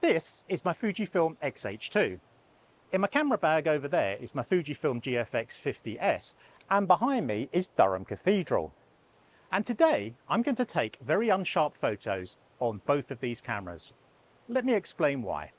This is my Fujifilm X-H2. In my camera bag over there is my Fujifilm GFX50s, and behind me is Durham Cathedral. And today I'm going to take very unsharp photos on both of these cameras. Let me explain why.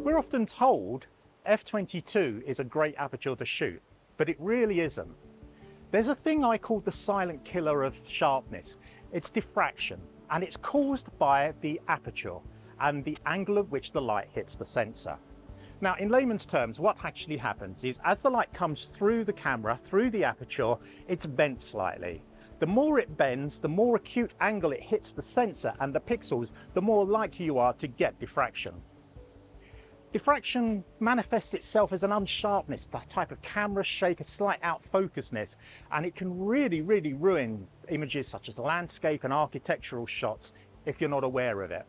We're often told f/22 is a great aperture to shoot, but it really isn't. There's a thing I call the silent killer of sharpness. It's diffraction, and it's caused by the aperture and the angle at which the light hits the sensor. Now, in layman's terms, what actually happens is as the light comes through the camera, through the aperture, it's bent slightly. The more it bends, the more acute angle it hits the sensor and the pixels, the more likely you are to get diffraction. Diffraction manifests itself as an unsharpness, the type of camera shake, a slight out-focusness, and it can really ruin images such as landscape and architectural shots if you're not aware of it.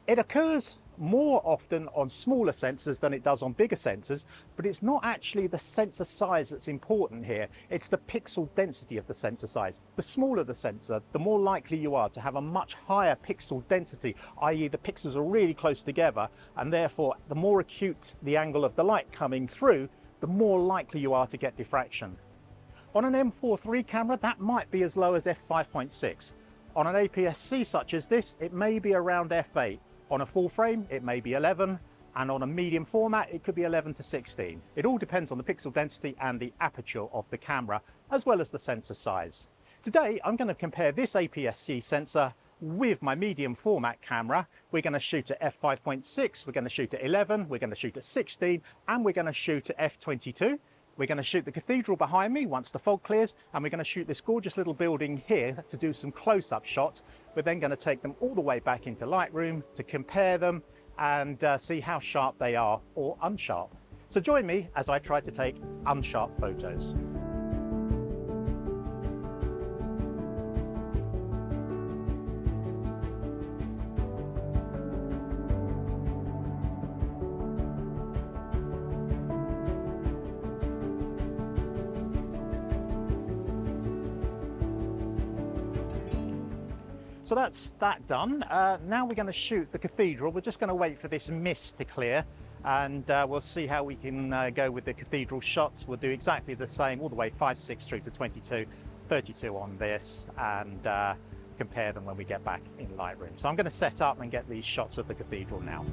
It occurs more often on smaller sensors than it does on bigger sensors, but it's not actually the sensor size that's important here. It's the pixel density of the sensor size. The smaller the sensor, the more likely you are to have a much higher pixel density, i.e. the pixels are really close together, and therefore the more acute the angle of the light coming through, the more likely you are to get diffraction. On an M4 III camera, that might be as low as f5.6. On an APS-C such as this, it may be around f8. On a full frame, it may be 11, and on a medium format, it could be 11 to 16. It all depends on the pixel density and the aperture of the camera, as well as the sensor size. Today, I'm going to compare this APS-C sensor with my medium format camera. We're going to shoot at f5.6, we're going to shoot at 11, we're going to shoot at 16, and we're going to shoot at f/22. We're going to shoot the cathedral behind me once the fog clears, and we're going to shoot this gorgeous little building here to do some close-up shots. We're then going to take them all the way back into Lightroom to compare them and see how sharp they are or unsharp. So join me as I try to take unsharp photos. So that's that done. Now we're going to shoot the cathedral. We're just going to wait for this mist to clear, and we'll see how we can go with the cathedral shots. We'll do exactly the same all the way 5/6 through to 22, 32 on this, and compare them when we get back in Lightroom. So I'm going to set up and get these shots of the cathedral now.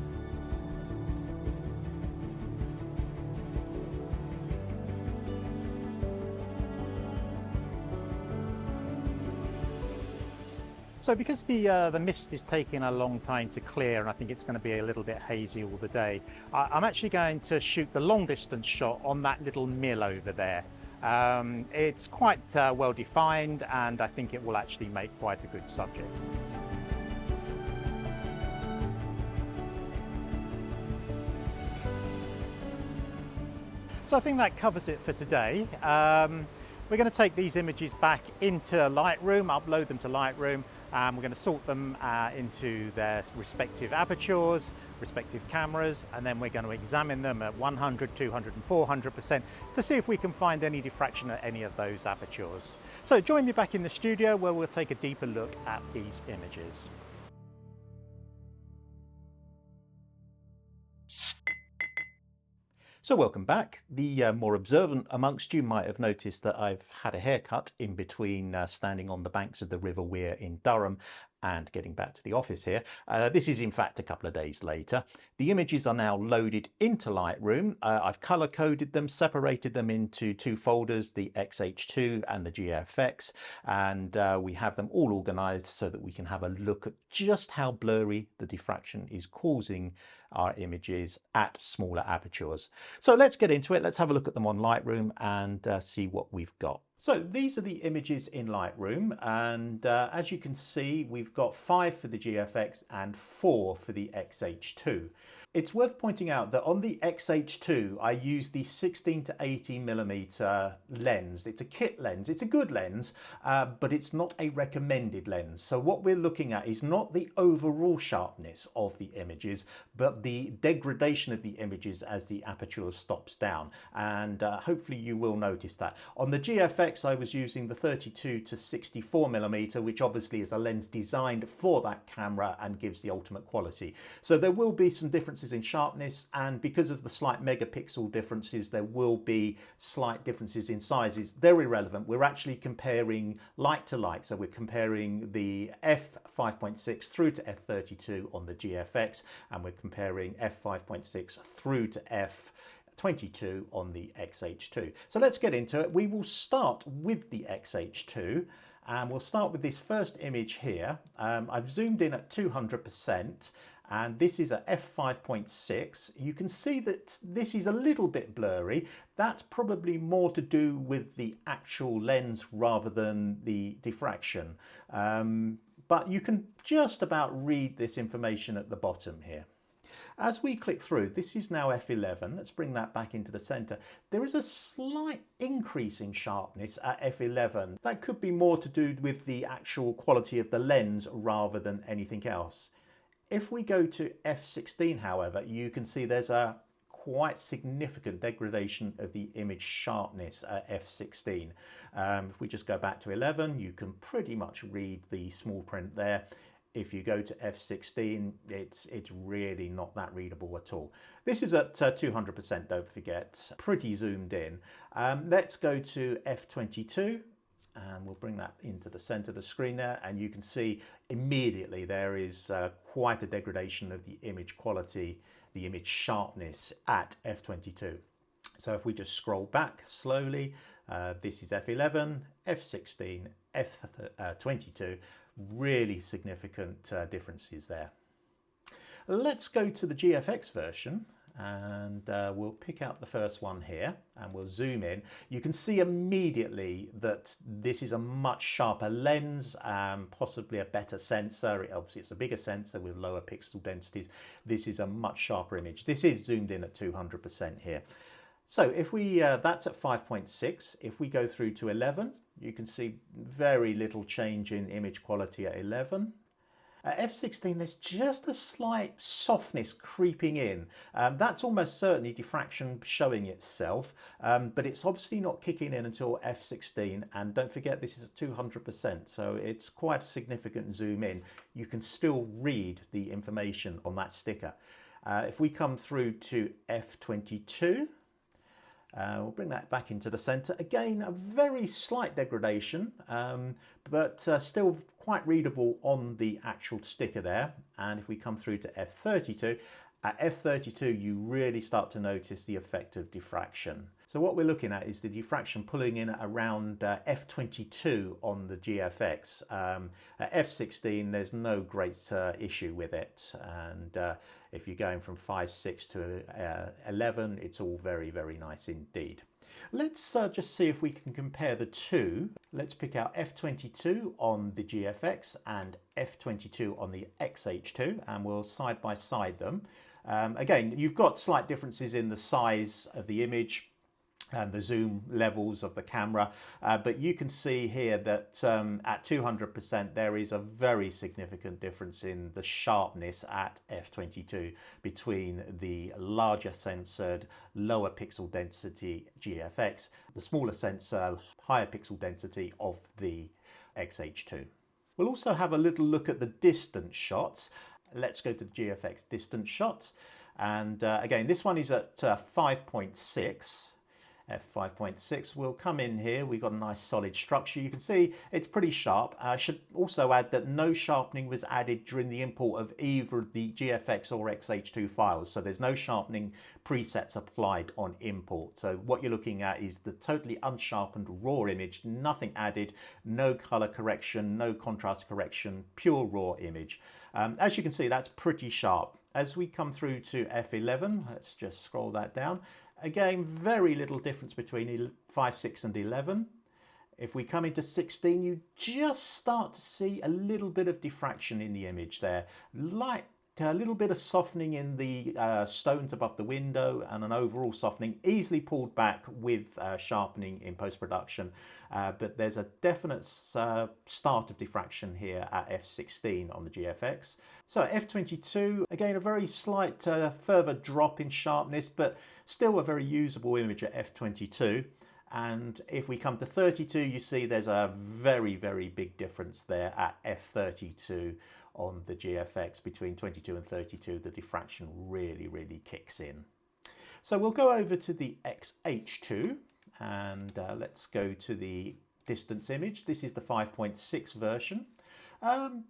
So because the mist is taking a long time to clear, and I think it's going to be a little bit hazy all the day, I'm actually going to shoot the long distance shot on that little mill over there. It's quite well defined, and I think it will actually make quite a good subject. So I think that covers it for today. We're going to take these images back into Lightroom, upload them to Lightroom, and we're going to sort them into their respective apertures, respective cameras, and then we're going to examine them at 100, 200 and 400% to see if we can find any diffraction at any of those apertures. So join me back in the studio where we'll take a deeper look at these images. So welcome back. The more observant amongst you might have noticed that I've had a haircut in between standing on the banks of the River Wear in Durham and getting back to the office here. This is in fact a couple of days later. The images are now loaded into Lightroom. I've color coded them, separated them into two folders, the X-H2 and the GFX, and we have them all organized so that we can have a look at just how blurry the diffraction is causing our images at smaller apertures. So let's get into it. Let's have a look at them on Lightroom and see what we've got. So these are the images in Lightroom, and as you can see, we've got 5 for the GFX and 4 for the X-H2. It's worth pointing out that on the X-H2 I use the 16 to 18mm lens. It's a kit lens, it's a good lens, but it's not a recommended lens. So what we're looking at is not the overall sharpness of the images, but the degradation of the images as the aperture stops down, and hopefully you will notice that. On the GFX I was using the 32 to 64mm, which obviously is a lens designed for that camera and gives the ultimate quality. So there will be some differences in sharpness, and because of the slight megapixel differences there will be slight differences in sizes. They're irrelevant. We're actually comparing like to like, so we're comparing the f5.6 through to f32 on the GFX, and we're comparing f5.6 through to f22 on the X-H2. So let's get into it. We will start with the X-H2, and we'll start with this first image here. I've zoomed in at 200%, and this is a f5.6. You can see that this is a little bit blurry. That's probably more to do with the actual lens rather than the diffraction. But you can just about read this information at the bottom here. As we click through, this is now f11. Let's bring that back into the center. There is a slight increase in sharpness at f11. That could be more to do with the actual quality of the lens rather than anything else. If we go to f16, however, you can see there's a quite significant degradation of the image sharpness at f16. If we just go back to 11, you can pretty much read the small print there. If you go to f16, it's really not that readable at all. This is at 200%, don't forget, pretty zoomed in. Let's go to f22. And we'll bring that into the center of the screen there, and you can see immediately there is quite a degradation of the image quality, the image sharpness at f22. So if we just scroll back slowly, this is f11, f16, f22, really significant differences there. Let's go to the GFX version, and we'll pick out the first one here and we'll zoom in. You can see immediately that this is a much sharper lens, possibly a better sensor. Obviously it's a bigger sensor with lower pixel densities. This is a much sharper image. This is zoomed in at 200% here. So if we, that's at 5.6. If we go through to 11, you can see very little change in image quality at 11. At f16, there's just a slight softness creeping in. That's almost certainly diffraction showing itself, but it's obviously not kicking in until f16. And don't forget, this is at 200%, so it's quite a significant zoom in. You can still read the information on that sticker. If we come through to f22, we'll bring that back into the center. Again, a very slight degradation, but still quite readable on the actual sticker there. And if we come through to f32, at f32 you really start to notice the effect of diffraction. So what we're looking at is the diffraction pulling in around f22 on the GFX. At f16 there's no great issue with it, and if you're going from 5.6 to 11, it's all very, very nice indeed. Let's just see if we can compare the two. Let's pick out f22 on the GFX and f22 on the X-H2, and we'll side by side them. Again, you've got slight differences in the size of the image and the zoom levels of the camera, but you can see here that at 200% there is a very significant difference in the sharpness at f22 between the larger censored, lower pixel density GFX, the smaller sensor, higher pixel density of the X-H2. We'll also have a little look at the distance shots. Let's go to the GFX distance shots, and again this one is at 5.6. f5.6. We'll come in here. We've got a nice solid structure. You can see it's pretty sharp. I should also add that no sharpening was added during the import of either the GFX or X-H2 files. So there's no sharpening presets applied on import. So what you're looking at is the totally unsharpened raw image, nothing added, no color correction, no contrast correction, pure raw image. As you can see, that's pretty sharp. As we come through to f11, let's just scroll that down. Again, very little difference between 5, 6 and 11. If we come into 16, you just start to see a little bit of diffraction in the image there. Like a little bit of softening in the stones above the window and an overall softening, easily pulled back with sharpening in post-production. But there's a definite start of diffraction here at f16 on the GFX. So at f22, again, a very slight further drop in sharpness, but still a very usable image at f22. And if we come to 32, you see there's a very, very big difference there at f32 on the GFX. Between 22 and 32, the diffraction really, really kicks in. So we'll go over to the X-H2 and let's go to the distance image. This is the 5.6 version.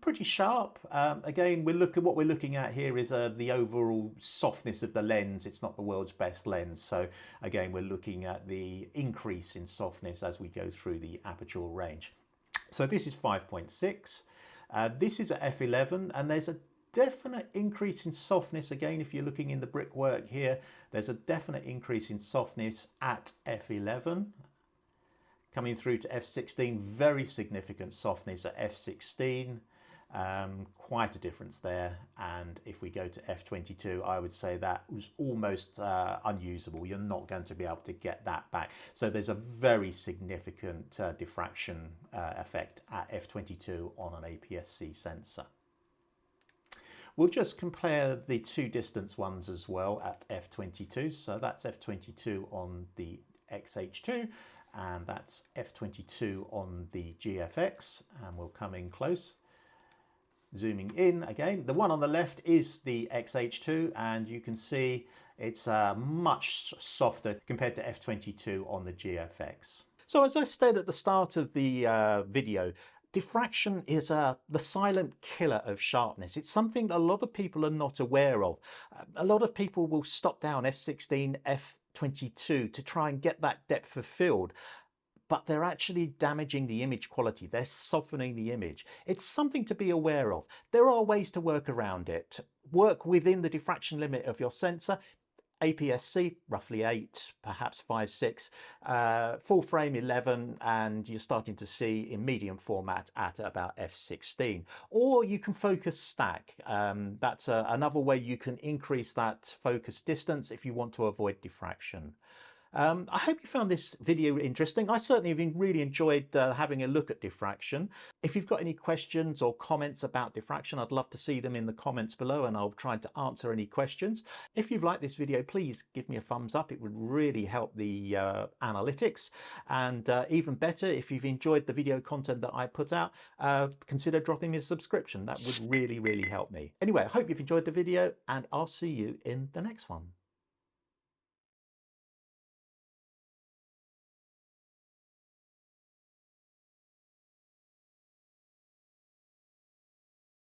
Pretty sharp. Again, what we're looking at here is the overall softness of the lens. It's not the world's best lens. So again, we're looking at the increase in softness as we go through the aperture range. So this is 5.6. This is at f11, and there's a definite increase in softness. Again, if you're looking in the brickwork here, there's a definite increase in softness at f11. Coming through to f16, very significant softness at f16, quite a difference there. And if we go to f22, I would say that was almost unusable. You're not going to be able to get that back. So there's a very significant diffraction effect at f22 on an APS-C sensor. We'll just compare the two distance ones as well at f22. So that's f22 on the X-H2. And that's f22 on the GFX, and we'll come in close. Zooming in again, the one on the left is the X-H2, and you can see it's much softer compared to f22 on the GFX. So as I said at the start of the video, diffraction is the silent killer of sharpness. It's something a lot of people are not aware of. A lot of people will stop down f16, f22 to try and get that depth of field, but they're actually damaging the image quality. They're softening the image. It's something to be aware of. There are ways to work around it. Work within the diffraction limit of your sensor. APS-C, roughly 8, perhaps 5, 6, full frame 11, and you're starting to see in medium format at about f16. Or you can focus stack. That's another way you can increase that focus distance if you want to avoid diffraction. I hope you found this video interesting. I certainly have really enjoyed having a look at diffraction. If you've got any questions or comments about diffraction, I'd love to see them in the comments below, and I'll try to answer any questions. If you've liked this video, please give me a thumbs up. It would really help the analytics. And even better, if you've enjoyed the video content that I put out, consider dropping me a subscription. That would really, really help me. Anyway, I hope you've enjoyed the video, and I'll see you in the next one.